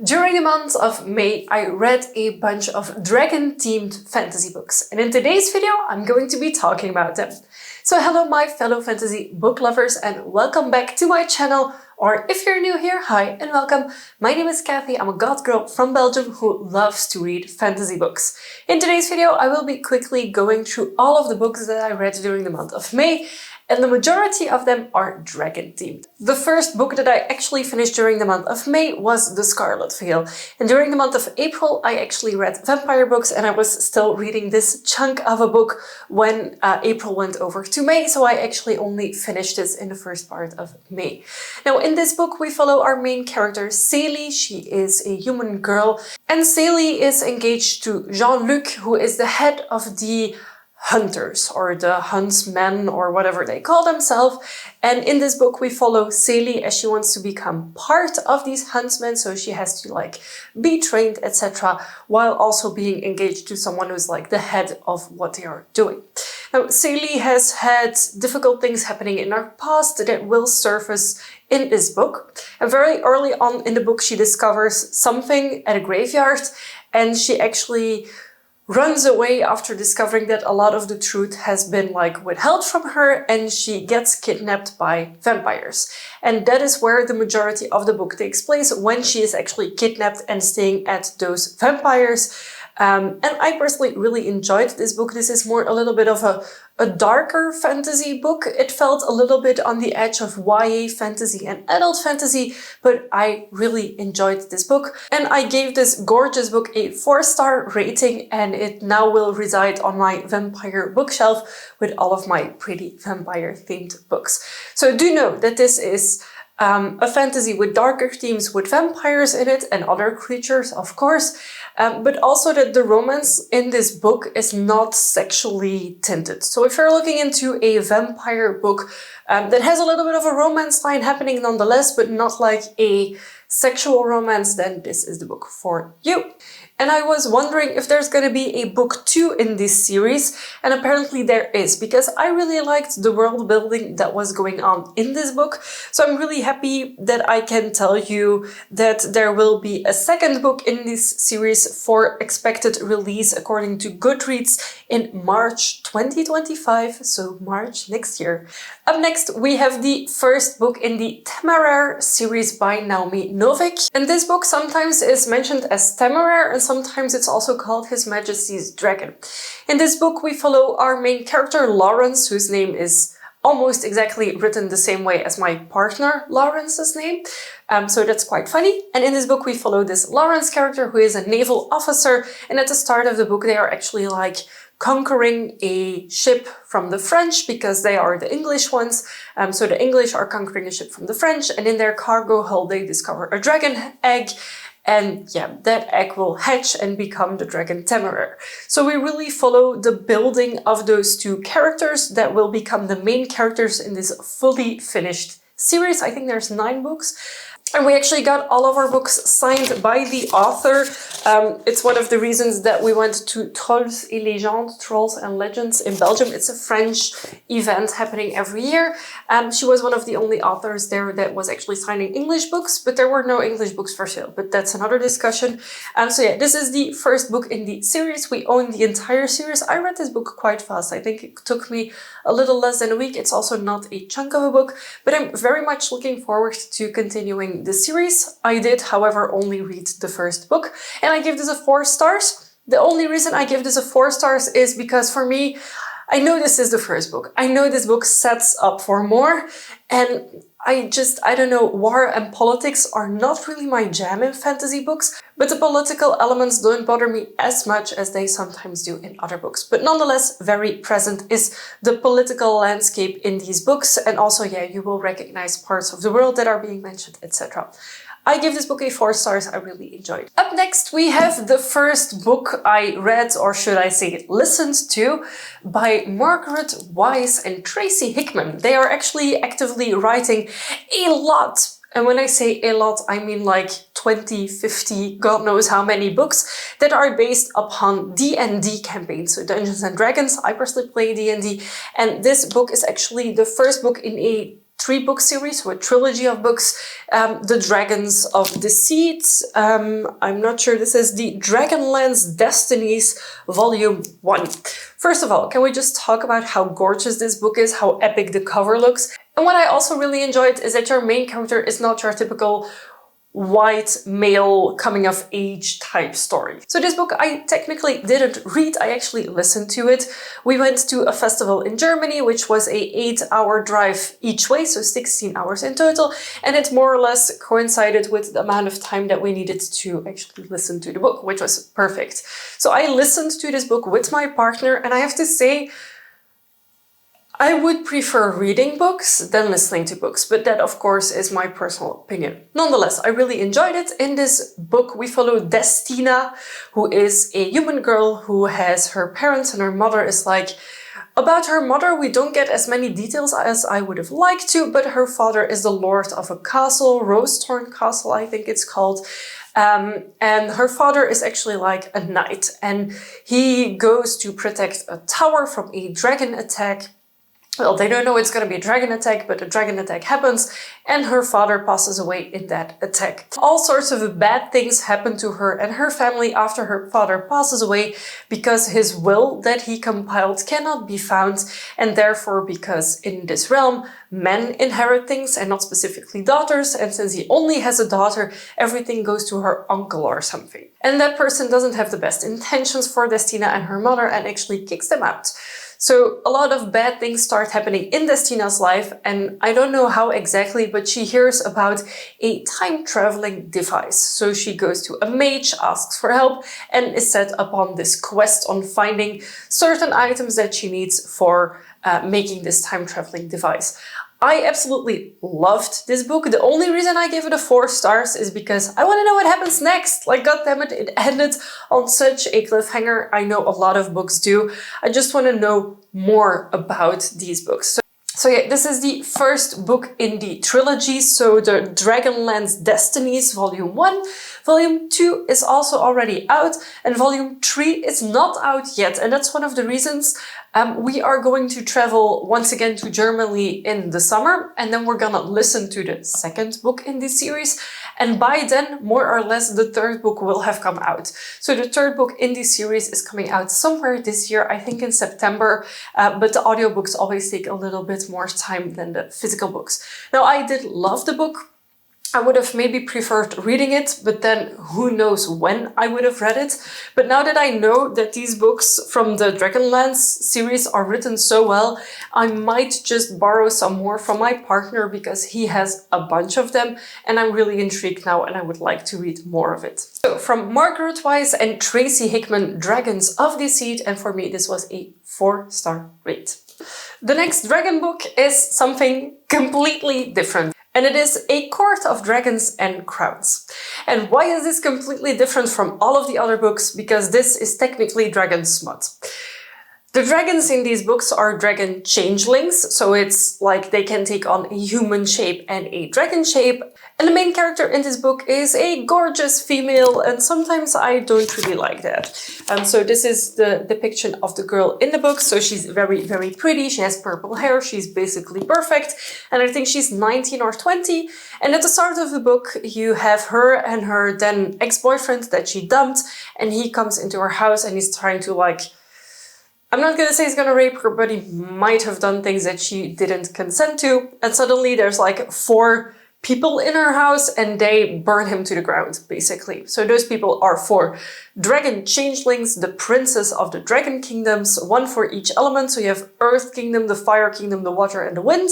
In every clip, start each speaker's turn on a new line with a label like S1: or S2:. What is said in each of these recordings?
S1: During the month of May, I read a bunch of dragon-themed fantasy books, and in today's video, I'm going to be talking about them. So hello my fellow fantasy book lovers and welcome back to my channel, or if you're new here, hi and welcome. My name is Kathy, I'm a goth girl from Belgium who loves to read fantasy books. In today's video, I will be quickly going through all of the books that I read during the month of May, and the majority of them are dragon-themed. The first book that I actually finished during the month of May was The Scarlet Veil. And during the month of April, I actually read vampire books, and I was still reading this chunk of a book when April went over to May, so I actually only finished this in the first part of May. Now, in this book, we follow our main character, Célie. She is a human girl, and Célie is engaged to Jean-Luc, who is the head of the hunters, or the huntsmen, or whatever they call themselves. And in this book we follow Célie as she wants to become part of these huntsmen, so she has to be trained, etc., while also being engaged to someone who's the head of what they are doing. Now, Célie has had difficult things happening in her past that will surface in this book. And very early on in the book she discovers something at a graveyard, and she actually runs away after discovering that a lot of the truth has been withheld from her, and she gets kidnapped by vampires. And that is where the majority of the book takes place, when she is actually kidnapped and staying at those vampires. And I personally really enjoyed this book. This is more a little bit of a darker fantasy book. It felt a little bit on the edge of YA fantasy and adult fantasy, but I really enjoyed this book. And I gave this gorgeous book a 4-star rating, and it now will reside on my vampire bookshelf with all of my pretty vampire themed books. So do know that this is a fantasy with darker themes, with vampires in it and other creatures, of course, but also that the romance in this book is not sexually tinted. So if you're looking into a vampire book that has a little bit of a romance line happening nonetheless, but not like a sexual romance, then this is the book for you. And I was wondering if there's going to be a book 2 in this series, and apparently there is, because I really liked the world building that was going on in this book. So I'm really happy that I can tell you that there will be a second book in this series for expected release according to Goodreads in March 2025, so March next year. Up next, we have the first book in the Temeraire series by Naomi Novik. And this book sometimes is mentioned as Temeraire, and sometimes it's also called His Majesty's Dragon. In this book, we follow our main character, Lawrence, whose name is almost exactly written the same way as my partner Lawrence's name. So that's quite funny. And in this book, we follow this Lawrence character, who is a naval officer. And at the start of the book, they are actually conquering a ship from the French, because they are the English ones. So the English are conquering a ship from the French, and in their cargo hold they discover a dragon egg. And yeah, that egg will hatch and become the dragon Temeraire. So we really follow the building of those two characters that will become the main characters in this fully finished series. I think there's 9 books. And we actually got all of our books signed by the author. It's one of the reasons that we went to Trolls et Légendes, Trolls and Legends in Belgium. It's a French event happening every year. She was one of the only authors there that was actually signing English books, but there were no English books for sale, but that's another discussion. So yeah, this is the first book in the series. We own the entire series. I read this book quite fast. I think it took me a little less than a week. It's also not a chunk of a book, but I'm very much looking forward to continuing the series. I did, however, only read the first book, and I give this a 4 stars. The only reason I give this a 4 stars is because for me, I know this is the first book. I know this book sets up for more, and I don't know, war and politics are not really my jam in fantasy books, but the political elements don't bother me as much as they sometimes do in other books. But nonetheless, very present is the political landscape in these books, and also, yeah, you will recognize parts of the world that are being mentioned, etc. I give this book a 4 stars, I really enjoyed. Up next, we have the first book I read, or should I say listened to, by Margaret Weis and Tracy Hickman. They are actually actively writing a lot. And when I say a lot, I mean 20, 50, God knows how many books that are based upon D&D campaigns, so Dungeons and Dragons. I personally play D&D, and this book is actually the first book in a 3-book series, so a trilogy of books, The Dragons of Deceit. I'm not sure, this is the Dragonlance Destinies Volume 1. First of all, can we just talk about how gorgeous this book is, how epic the cover looks? And what I also really enjoyed is that your main character is not your typical white male coming of age type story. So this book I technically didn't read, I actually listened to it. We went to a festival in Germany, which was a 8-hour drive each way, so 16 hours in total, and it more or less coincided with the amount of time that we needed to actually listen to the book, which was perfect. So I listened to this book with my partner, and I have to say, I would prefer reading books than listening to books, but that of course is my personal opinion. Nonetheless, I really enjoyed it. In this book we follow Destina, who is a human girl who has her parents, and her mother is like... About her mother we don't get as many details as I would have liked to, but her father is the lord of a castle, Rosethorn Castle I think it's called. And her father is actually like a knight, and he goes to protect a tower from a dragon attack. Well, they don't know it's going to be a dragon attack, but a dragon attack happens, and her father passes away in that attack. All sorts of bad things happen to her and her family after her father passes away, because his will that he compiled cannot be found, and therefore because in this realm men inherit things and not specifically daughters, and since he only has a daughter, everything goes to her uncle or something. And that person doesn't have the best intentions for Destina and her mother and actually kicks them out. So a lot of bad things start happening in Destina's life, and I don't know how exactly, but she hears about a time-traveling device. So she goes to a mage, asks for help, and is set upon this quest on finding certain items that she needs for making this time-traveling device. I absolutely loved this book. The only reason I gave it a 4 stars is because I want to know what happens next. Like, goddammit, it ended on such a cliffhanger. I know a lot of books do. I just want to know more about these books. So yeah, this is the first book in the trilogy, so the Dragonlance Destinies Volume 1. Volume 2 is also already out, and Volume 3 is not out yet, and that's one of the reasons we are going to travel once again to Germany in the summer, and then we're gonna listen to the second book in this series, and by then, more or less, the third book will have come out. So the third book in this series is coming out somewhere this year, I think in September, but the audiobooks always take a little bit more time than the physical books. Now, I did love the book. I would have maybe preferred reading it, but then who knows when I would have read it. But now that I know that these books from the Dragonlance series are written so well, I might just borrow some more from my partner because he has a bunch of them, and I'm really intrigued now and I would like to read more of it. So from Margaret Weis and Tracy Hickman, Dragons of Deceit, and for me this was a 4-star rate. The next dragon book is something completely different. And it is A Court of Dragons and Crowns. And why is this completely different from all of the other books? Because this is technically dragon smut. The dragons in these books are dragon changelings, so it's like they can take on a human shape and a dragon shape. And the main character in this book is a gorgeous female, and sometimes I don't really like that. So this is the depiction of the girl in the book. So she's very, very pretty. She has purple hair. She's basically perfect. And I think she's 19 or 20. And at the start of the book, you have her and her then ex-boyfriend that she dumped. And he comes into her house and he's trying to, like, I'm not gonna say he's gonna rape her, but he might have done things that she didn't consent to. And suddenly there's like 4 people in her house and they burn him to the ground, basically. So those people are 4 dragon changelings, the princes of the dragon kingdoms, 1 for each element. So you have Earth Kingdom, the Fire Kingdom, the Water, and the Wind.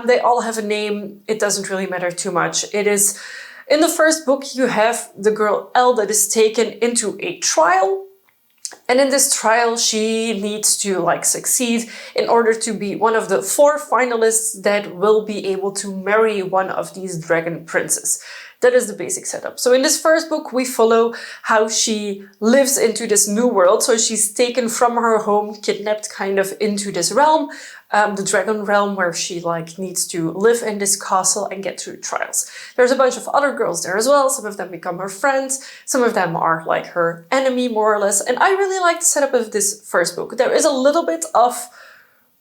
S1: They all have a name. It doesn't really matter too much. It is, in the first book, you have the girl Elle that is taken into a trial. And in this trial, she needs to succeed in order to be one of the 4 finalists that will be able to marry one of these dragon princes. That is the basic setup. So in this first book, we follow how she lives into this new world. So she's taken from her home, kidnapped kind of into this realm, the dragon realm, where she needs to live in this castle and get through trials. There's a bunch of other girls there as well. Some of them become her friends. Some of them are her enemy, more or less. And I really like the setup of this first book. There is a little bit of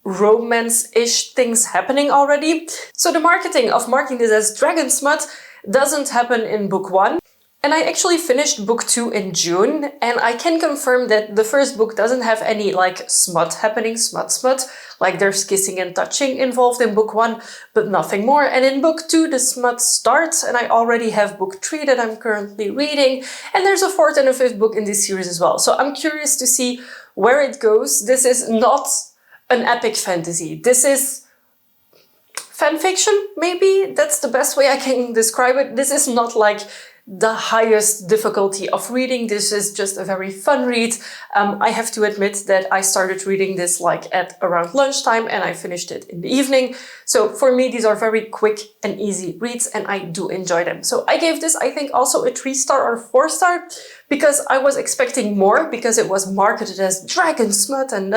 S1: romance-ish things happening already. So the marketing of marking this as dragon smut doesn't happen in book 1. And I actually finished book 2 in June, and I can confirm that the first book doesn't have any like smut happening, smut, like there's kissing and touching involved in book 1, but nothing more. And in book 2 the smut starts, and I already have book 3 that I'm currently reading, and there's a 4th and a 5th book in this series as well. So I'm curious to see where it goes. This is not an epic fantasy. This is fanfiction, maybe? That's the best way I can describe it. This is not like the highest difficulty of reading. This is just a very fun read. I have to admit that I started reading this like at around lunchtime and I finished it in the evening. So for me, these are very quick and easy reads and I do enjoy them. So I gave this, I think, also a 3-star or 4-star because I was expecting more because it was marketed as dragon smut and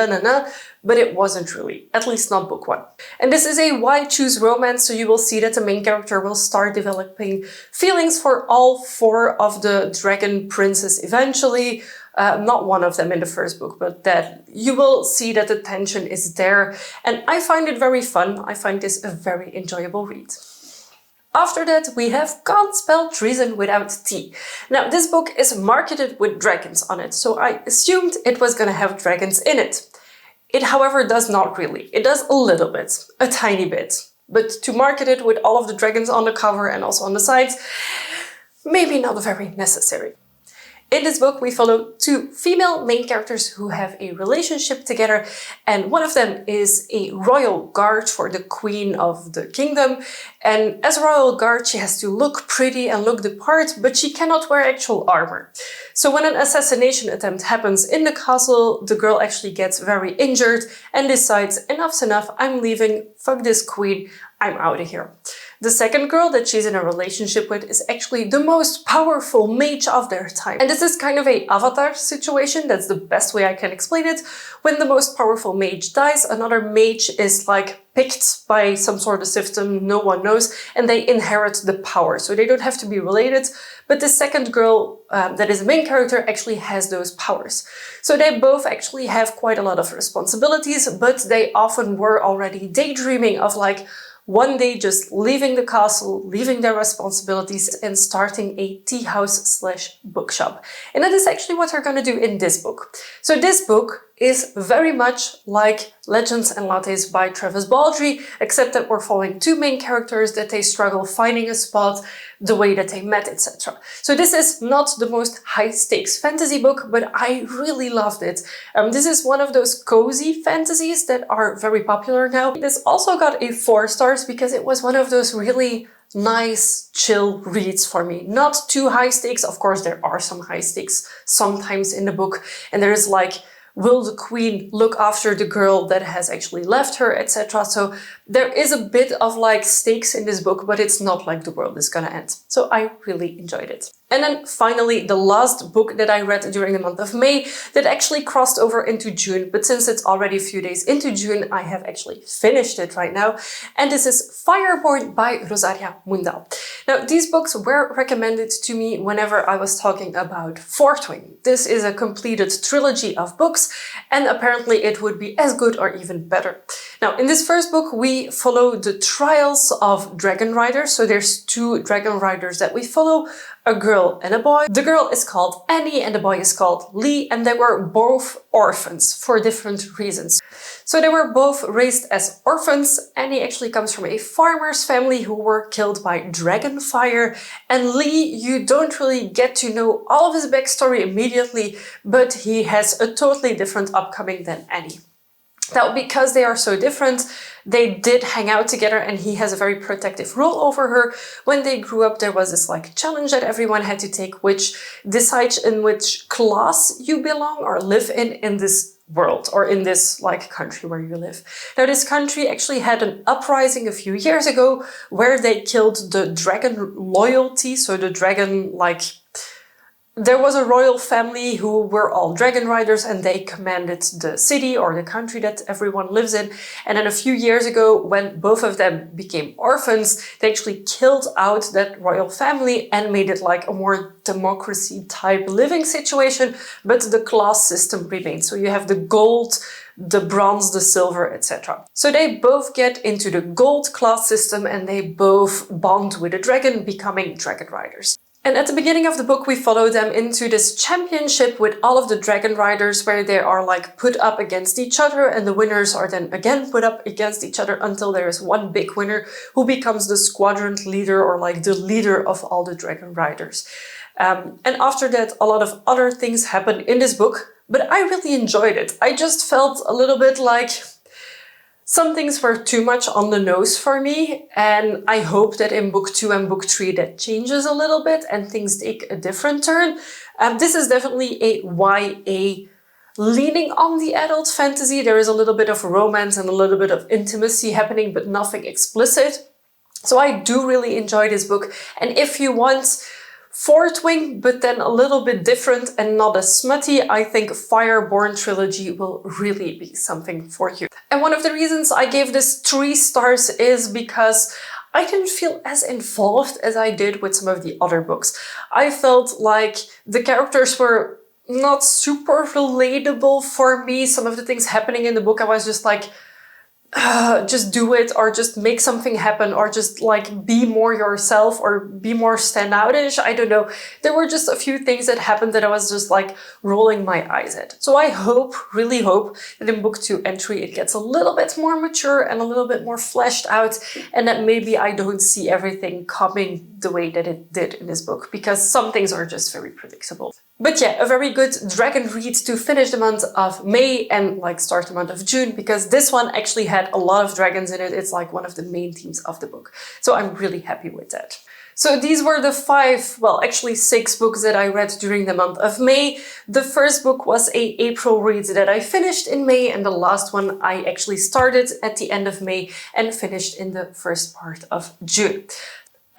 S1: but it wasn't really, at least not book 1. And this is a why choose romance, so you will see that the main character will start developing feelings for all 4 of the dragon princes eventually. Not one of them in the first book, but that you will see that the tension is there. And I find it very fun. I find this a very enjoyable read. After that, we have Can't Spell Treason Without T. Now, this book is marketed with dragons on it, so I assumed it was gonna have dragons in it. It, however, does not really. It does a little bit, a tiny bit. But to market it with all of the dragons on the cover and also on the sides, maybe not very necessary. In this book, we follow 2 female main characters who have a relationship together, and one of them is a royal guard for the queen of the kingdom. And as a royal guard, she has to look pretty and look the part, but she cannot wear actual armor. So when an assassination attempt happens in the castle, the girl actually gets very injured and decides, enough's enough, I'm leaving, fuck this queen, I'm out of here. The second girl that she's in a relationship with is actually the most powerful mage of their time. And this is kind of a Avatar situation, that's the best way I can explain it. When the most powerful mage dies, another mage is like picked by some sort of system, no one knows, and they inherit the power. So they don't have to be related, but the second girl that is the main character actually has those powers. So they both actually have quite a lot of responsibilities, but they often were already daydreaming of like, one day just leaving the castle, leaving their responsibilities and starting a tea house / bookshop. And that is actually what they're going to do in this book. So this book is very much like Legends and Lattes by Travis Baldree, except that we're following 2 main characters that they struggle finding a spot, the way that they met, etc. So this is not the most high-stakes fantasy book, but I really loved it. This is one of those cozy fantasies that are very popular now. This also got a 4 stars because it was one of those really nice, chill reads for me. Not too high stakes. Of course, there are some high stakes sometimes in the book, and there's like, will the queen look after the girl that has actually left her, etc. So there is a bit of like stakes in this book, but it's not like the world is gonna end. So I really enjoyed it. And then finally, the last book that I read during the month of May that actually crossed over into June, but since it's already a few days into June, I have actually finished it right now. And this is Fireborne by Rosaria Mundo. Now, these books were recommended to me whenever I was talking about Fourth Wing. This is a completed trilogy of books, and apparently it would be as good or even better. Now, in this first book, we follow the trials of dragon riders. So there's 2 dragon riders that we follow, a girl and a boy. The girl is called Annie and the boy is called Lee, and they were both orphans for different reasons. So they were both raised as orphans. Annie actually comes from a farmer's family who were killed by dragon fire. And Lee, you don't really get to know all of his backstory immediately, but he has a totally different upcoming than Annie. Now, because they are so different, they did hang out together and he has a very protective role over her. When they grew up, there was this like challenge that everyone had to take, which decides in which class you belong or live in this world or in this like country where you live. Now, this country actually had an uprising a few years ago where they killed the dragon loyalty, so the dragon like there was a royal family who were all dragon riders and they commanded the city or the country that everyone lives in. And then a few years ago, when both of them became orphans, they actually killed out that royal family and made it like a more democracy type living situation, but the class system remained. So you have the gold, the bronze, the silver, etc. So they both get into the gold class system and they both bond with a dragon, becoming dragon riders. And at the beginning of the book, we follow them into this championship with all of the dragon riders where they are like put up against each other, and the winners are then again put up against each other until there is one big winner who becomes the squadron leader or like the leader of all the dragon riders. And after that, a lot of other things happen in this book, but I really enjoyed it. I just felt a little bit like some things were too much on the nose for me, and I hope that in book 2 and book 3 that changes a little bit and things take a different turn. This is definitely a YA leaning on the adult fantasy. There is a little bit of romance and a little bit of intimacy happening, but nothing explicit. So I do really enjoy this book, and if you want Fourth Wing, but then a little bit different and not as smutty, I think Fireborne trilogy will really be something for you. And one of the reasons I gave this 3 stars is because I didn't feel as involved as I did with some of the other books. I felt like the characters were not super relatable for me. Some of the things happening in the book, I was just like, just do it, or just make something happen, or just like be more yourself, or be more standoutish. I don't know. There were just a few things that happened that I was just like rolling my eyes at. So I hope, really hope, that in book 2 and 3 it gets a little bit more mature and a little bit more fleshed out, and that maybe I don't see everything coming the way that it did in this book, because some things are just very predictable. But yeah, a very good dragon read to finish the month of May and like start the month of June, because this one actually had a lot of dragons in it. It's like one of the main themes of the book. So I'm really happy with that. So these were the 5, well actually 6 books that I read during the month of May. The first book was a April read that I finished in May, and the last one I actually started at the end of May and finished in the first part of June.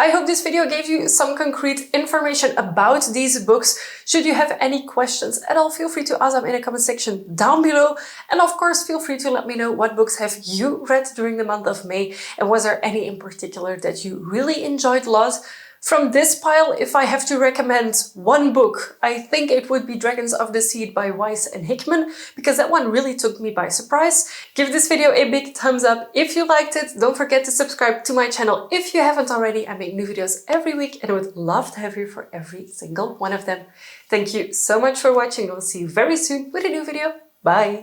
S1: I hope this video gave you some concrete information about these books. Should you have any questions at all, feel free to ask them in the comment section down below. And of course, feel free to let me know what books have you read during the month of May, and was there any in particular that you really enjoyed a lot? From this pile, if I have to recommend one book, I think it would be Dragons of Deceit by Weis and Hickman, because that one really took me by surprise. Give this video a big thumbs up if you liked it. Don't forget to subscribe to my channel if you haven't already. I make new videos every week and I would love to have you for every single one of them. Thank you so much for watching. We'll see you very soon with a new video. Bye!